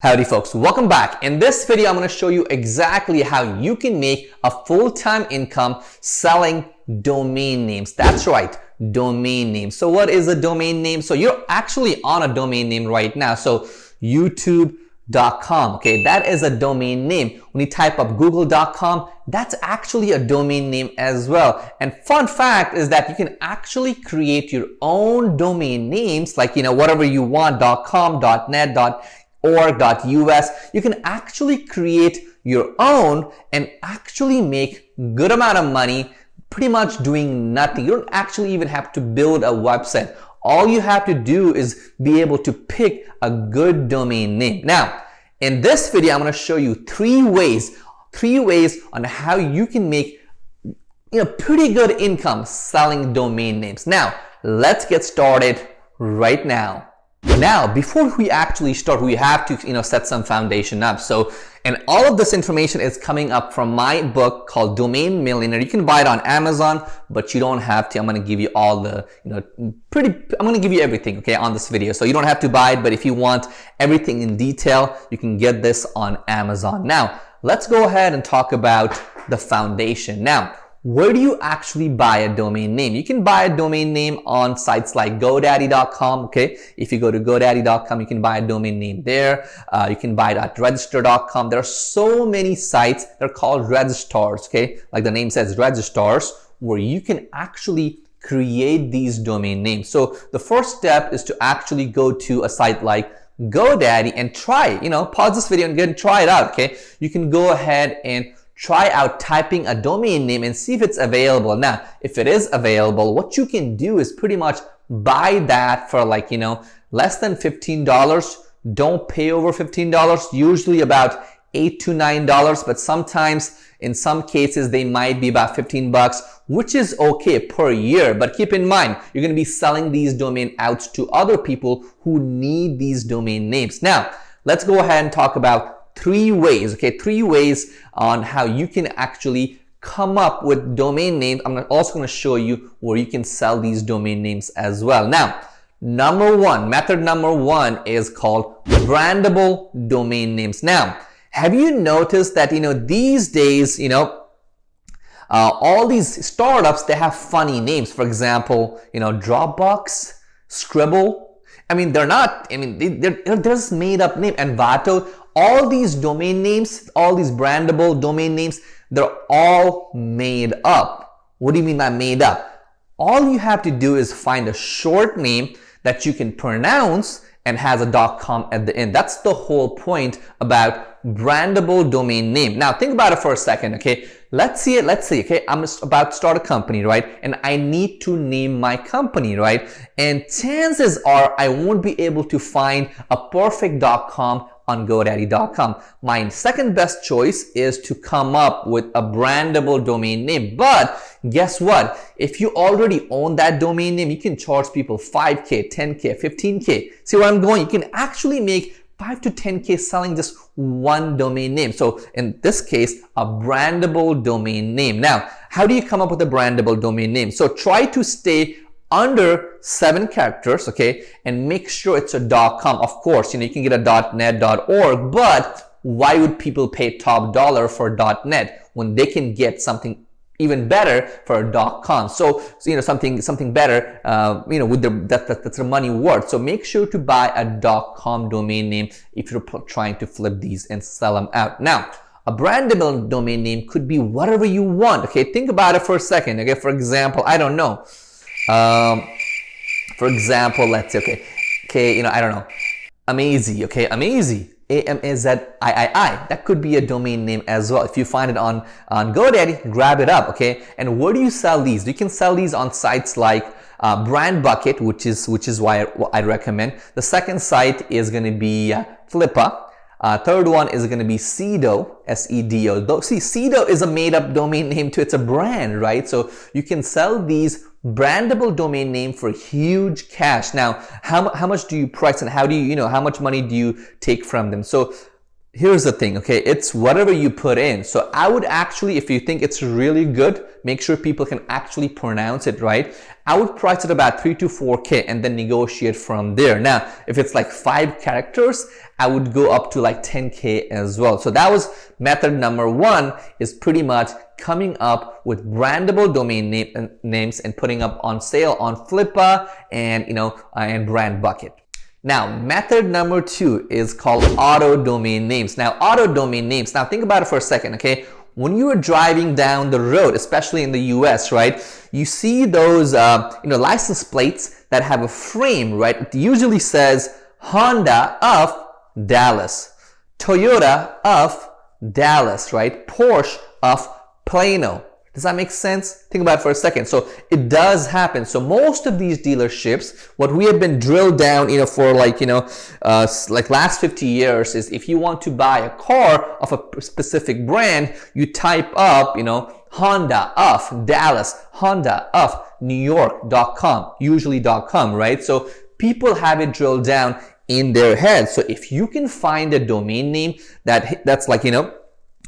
Howdy folks, welcome back. In this video, I'm going to show you exactly how you can make a full-time income selling domain names. That's right, domain names. So what is a domain name? So you're actually on a domain name right now. So youtube.com, okay, that is a domain name. When you type up google.com, that's actually a domain name as well. And fun fact is that you can actually create your own domain names, like, whatever you want, .com, .net, .org.us. You can actually create your own and actually make good amount of money pretty much doing nothing. You don't actually even have to build a website. All you have to do is be able to pick a good domain name. Now, in this video, I'm going to show you three ways on how you can make pretty good income selling domain names. Now, let's get started right now. Now, before we actually start, we have to set some foundation up. So, and all of this information is coming up from my book called Domain Millionaire. You can buy it on Amazon, but you don't have to. I'm going to give you all the, I'm going to give you everything, okay, on this video. So you don't have to buy it, but if you want everything in detail, you can get this on Amazon. Now, let's go ahead and talk about the foundation. Now, where do you actually buy a domain name? You can buy a domain name on sites like GoDaddy.com, okay? If you go to GoDaddy.com, you can buy a domain name there. You can buy it at register.com. There are so many sites. They're called registrars, okay? Like the name says, registrars, where you can actually create these domain names. So the first step is to actually go to a site like GoDaddy and try it. Pause this video and go and try it out, okay? You can go ahead and try out typing a domain name and see if it's available. Now, if it is available, what you can do is pretty much buy that for less than $15. Don't pay over $15, usually about $8 to $9, but sometimes in some cases they might be about 15 bucks, which is okay per year. But keep in mind, you're going to be selling these domain outs to other people who need these domain names. Now, let's go ahead and talk about three ways on how you can actually come up with domain names. I'm also going to show you where you can sell these domain names as well. Now, method number one is called brandable domain names. Now, have you noticed that, these days, all these startups, they have funny names. For example, Dropbox, Scribble. They're just made up name. Envato. All these domain names, all these brandable domain names, they're all made up. What do you mean by made up? All you have to do is find a short name that you can pronounce and has a .com at the end. That's the whole point about brandable domain name. Now, think about it for a second, okay? Let's see, okay? I'm about to start a company, right? And I need to name my company, right? And chances are I won't be able to find a perfect .com on GoDaddy.com. My second best choice is to come up with a brandable domain name. But guess what? If you already own that domain name, you can charge people 5K, 10K, 15K. See where I'm going? You can actually make 5 to 10K selling just one domain name. So in this case, a brandable domain name. Now, how do you come up with a brandable domain name? So try to stay under 7 characters, okay, and make sure it's a .com. Of course, you can get a .net, .org, but why would people pay top dollar for .net when they can get something even better for a .com? So something better, with that's their money worth. So make sure to buy a .com domain name if you're trying to flip these and sell them out. Now, a brandable domain name could be whatever you want. Okay, think about it for a second. Okay, for example, I don't know. For example, let's say, I don't know, Amazy, okay, Amazy, A-M-A-Z-I-I-I, that could be a domain name as well. If you find it on GoDaddy, grab it up, okay? And where do you sell these? You can sell these on sites like Brand Bucket, which is why I recommend. The second site is going to be Flippa. Third one is going to be Sedo, S-E-D-O. See, Sedo is a made-up domain name too. It's a brand, right? So you can sell these brandable domain name for huge cash. Now, how much do you price and how do you, how much money do you take from them? So here's the thing, okay, it's whatever you put in. So I would actually, if you think it's really good, make sure people can actually pronounce it right. I would price it about 3 to 4K and then negotiate from there. Now, if it's like 5 characters, I would go up to like 10K as well. So that was method number 1, is pretty much coming up with brandable domain names and putting up on sale on Flippa and, you know, and Brand Bucket. Now, method number 2 is called auto domain names. Now, auto domain names, now think about it for a second, okay? When you are driving down the road, especially in the US, right, you see those license plates that have a frame, right? It usually says Honda of Dallas, Toyota of Dallas, right? Porsche of Plano. Does that make sense? Think about it for a second. So it does happen. So most of these dealerships, what we have been drilled down, for like last 50 years is, if you want to buy a car of a specific brand, you type up, Honda of Dallas, Honda of New York.com, usually .com, right? So people have it drilled down in their head. So if you can find a domain name that's like,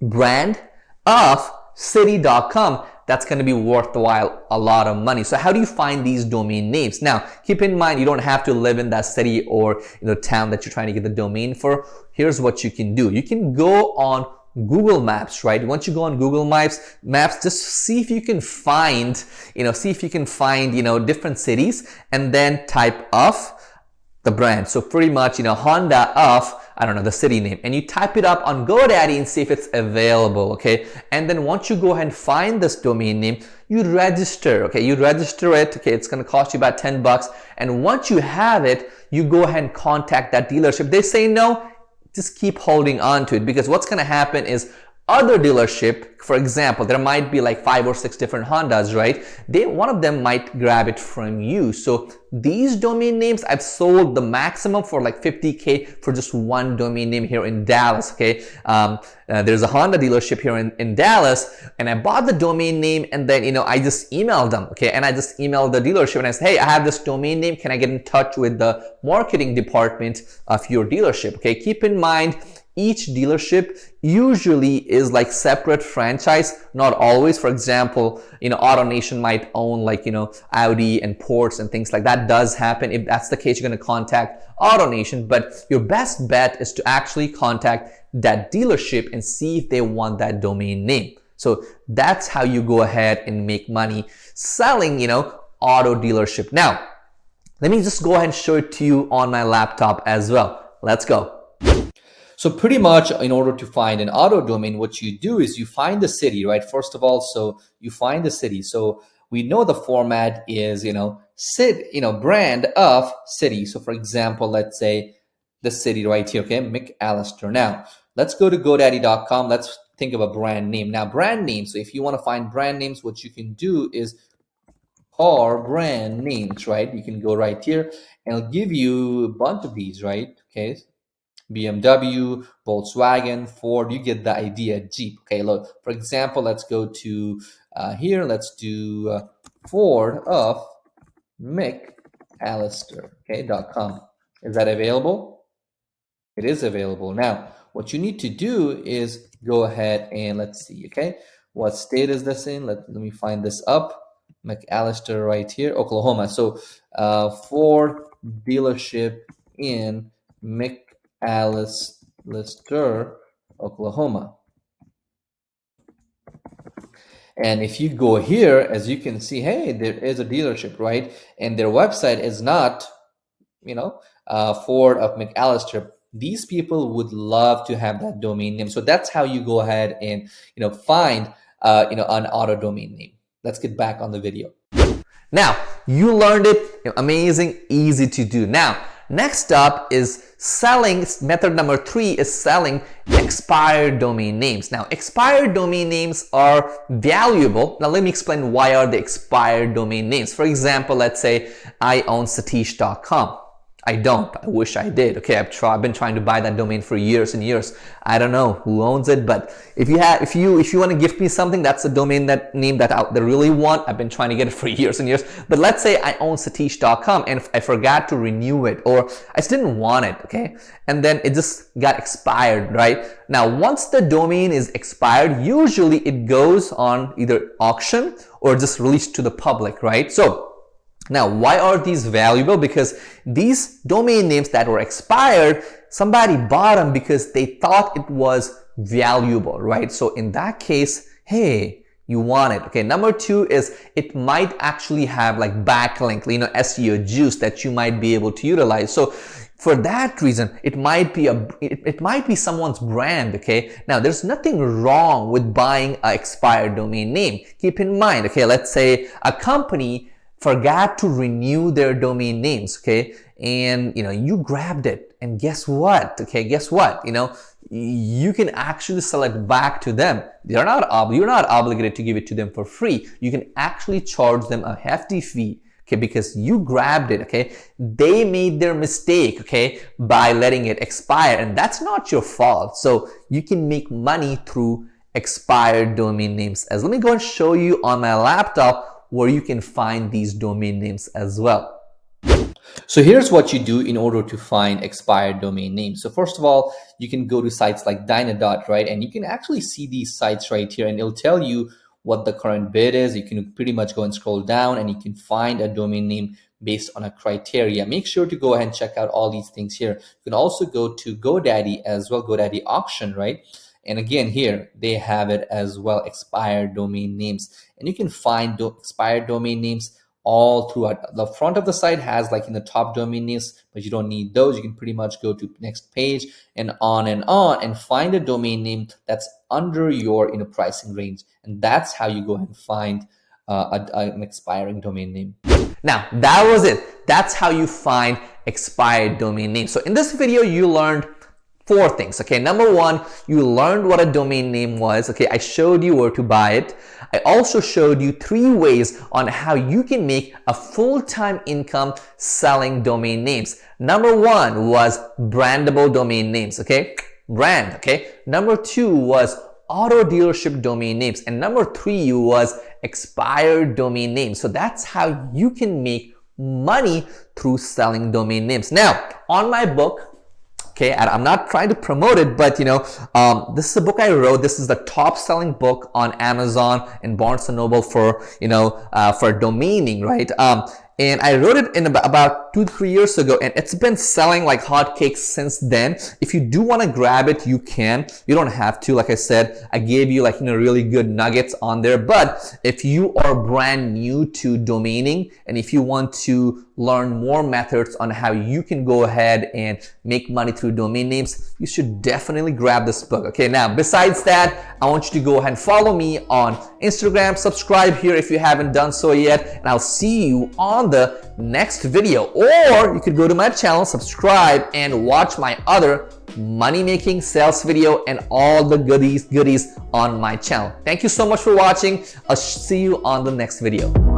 brand of city.com, that's going to be worthwhile a lot of money. So how do you find these domain names? Now, keep in mind, you don't have to live in that city or town that you're trying to get the domain for. Here's what you can do. You can go on Google Maps, right? Once you go on Google Maps, just see if you can find, different cities, and then type of the brand. So pretty much, Honda of, I don't know, the city name, and you type it up on GoDaddy and see if it's available, okay? And then once you go ahead and find this domain name, you register, okay? You register it, okay? It's gonna cost you about 10 bucks. And once you have it, you go ahead and contact that dealership. They say no, just keep holding on to it, because what's gonna happen is other dealership, for example, there might be like 5 or 6 different Hondas, right? One of them might grab it from you. So these domain names, I've sold the maximum for like 50K for just one domain name here in Dallas, okay? There's a Honda dealership here in Dallas, and I bought the domain name, and then, I just emailed them, okay? And I just emailed the dealership and I said, hey, I have this domain name. Can I get in touch with the marketing department of your dealership, okay? Keep in mind, each dealership usually is like separate franchise, not always. For example, AutoNation might own like, Audi and Porsche and things like that. Does happen. If that's the case, you're going to contact AutoNation, but your best bet is to actually contact that dealership and see if they want that domain name. So that's how you go ahead and make money selling, auto dealership. Now, let me just go ahead and show it to you on my laptop as well. Let's go. So pretty much, in order to find an auto domain, what you do is you find the city, right? First of all, so you find the city. So we know the format is, brand of city. So for example, let's say the city right here, okay, McAllister. Now, let's go to GoDaddy.com. Let's think of a brand name. Now, brand names. So if you want to find brand names, what you can do is car brand names, right? You can go right here and it'll give you a bunch of these, right? Okay. BMW, Volkswagen, Ford, you get the idea. Jeep. Okay, look, for example, let's go to here. Let's do Ford of McAllister, okay, .com. Is that available? It is available. Now, what you need to do is go ahead and let's see, okay, what state is this in? Let me find this up. McAllister right here, Oklahoma. So Ford dealership in McAllister, Oklahoma. And if you go here, as you can see, hey, there is a dealership, right? And their website is not, Ford of McAllister. These people would love to have that domain name. So that's how you go ahead and, find, an auto domain name. Let's get back on the video. Now, you learned it. Amazing, easy to do. Now, next up is selling. Method number 3 is selling expired domain names. Now, expired domain names are valuable. Now, let me explain why are they expired domain names. For example, let's say I own Satish.com. I don't. I wish I did. Okay, I've been trying to buy that domain for years and years. I don't know who owns it, but if you want to gift me something, that's a domain name that I really want. I've been trying to get it for years and years. But let's say I own satish.com and I forgot to renew it, or I just didn't want it, okay? And then it just got expired, right? Now, once the domain is expired, usually it goes on either auction or just released to the public, right? So now, why are these valuable? Because these domain names that were expired, somebody bought them because they thought it was valuable, right? So in that case, hey, you want it. Okay, number two is it might actually have like backlink, you know, SEO juice that you might be able to utilize. So for that reason, it might be someone's brand. Okay, now there's nothing wrong with buying an expired domain name. Keep in mind, okay, let's say a company forgot to renew their domain names, okay, and you grabbed it, and guess what? Okay, guess what? You can actually sell it back to them. You're not obligated to give it to them for free. You can actually charge them a hefty fee, okay, because you grabbed it, okay. They made their mistake, okay, by letting it expire, and that's not your fault. So you can make money through expired domain names. Let me go and show you on my laptop where you can find these domain names as well. So here's what you do in order to find expired domain names. So first of all, you can go to sites like Dynadot, right? And you can actually see these sites right here, and it'll tell you what the current bid is. You can pretty much go and scroll down and you can find a domain name based on a criteria. Make sure to go ahead and check out all these things here. You can also go to GoDaddy as well, GoDaddy auction, right? And again, here they have it as well, expired domain names. And you can find expired domain names all throughout. The front of the site has like in the top domain names, but you don't need those. You can pretty much go to next page and find a domain name that's under your pricing range. And that's how you go ahead and find an expiring domain name. Now, that was it. That's how you find expired domain names. So in this video, you learned 4 things. Okay, number 1, you learned what a domain name was. Okay, I showed you where to buy it. I also showed you 3 ways on how you can make a full-time income selling domain names. Number 1 was brandable domain names. Okay, brand. Okay, number 2 was auto dealership domain names, and number 3 was expired domain names. So that's how you can make money through selling domain names. Now, on my book, okay, I'm not trying to promote it, but this is a book I wrote. This is the top selling book on Amazon and Barnes & Noble for, for domaining, right? And I wrote it in about 2-3 years ago, and it's been selling like hotcakes since then. If you do want to grab it, you can. You don't have to. Like I said, I gave you like really good nuggets on there. But if you are brand new to domaining, and if you want to learn more methods on how you can go ahead and make money through domain names, you should definitely grab this book. Okay, now besides that, I want you to go ahead and follow me on Instagram. Subscribe here if you haven't done so yet, and I'll see you on the next video. Or you could go to my channel, subscribe, and watch my other money making sales video and all the goodies on my channel. Thank you so much for watching. I'll see you on the next video.